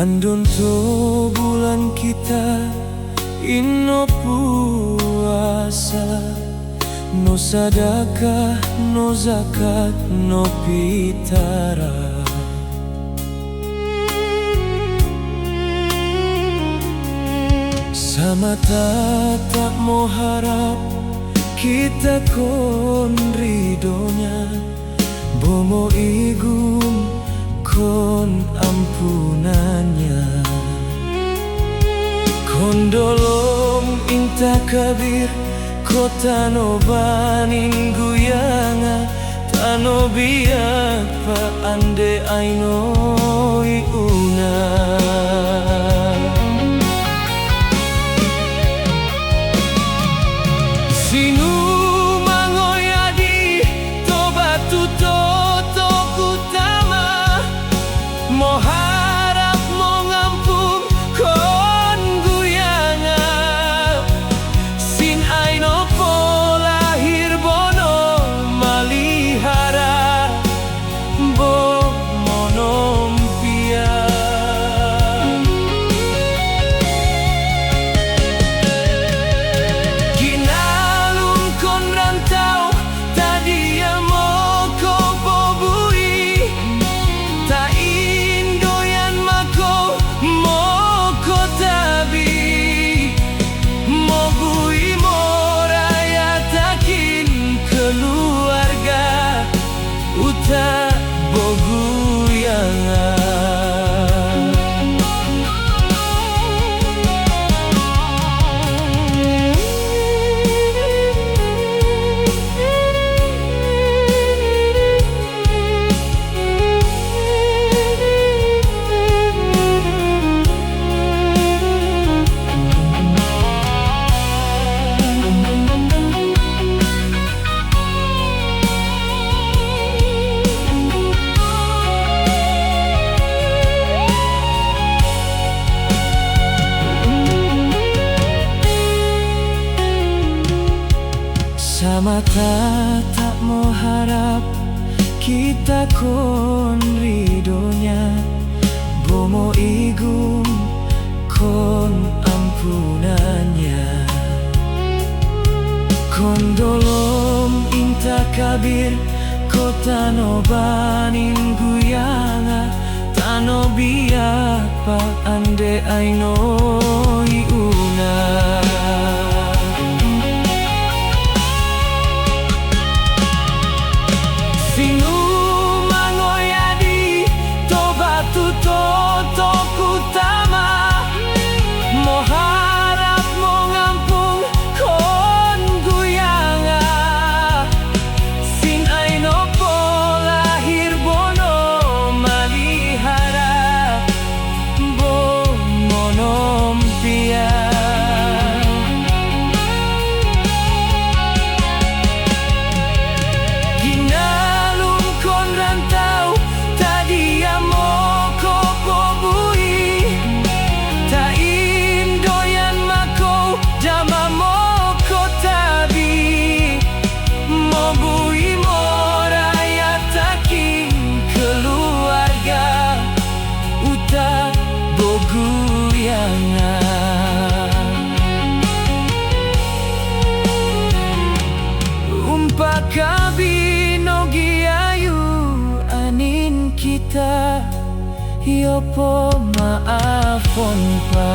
Andun to bulan kita ino puasa, no sadakah, no zakat, no pitara. Sama tak mau harap kita kon ridonya, bomo igun kon ampunannya. Kon dolom inta kabir, ko tano banin guyanga, tano biak pa ande aino iuna. Sinu mangoyadi tobatu toto kutama, mo harap mo ngampung kon guyanga. Sin aino po lahir bono malihara, bo monom pia. Kinalun kon rantau tadi mo ko bobui, ta indoyan mako mo ko tabi, mo bui mo raya takin keluarga uta boguyanga. Sama tak mau harap kita kon ridonya, bomo igun kon ampunannya. Kon dolom inta kabir, ko tano banin guyanga, tano biak pa ande aino iuna. Sinu mangoyadi tobatu toto kutama, mo harap mo ngampung kon guyanga. Sin aino po lahir bono malihara, bo monom pia. Umpakabino giayu anin kita, yopo maafon pa.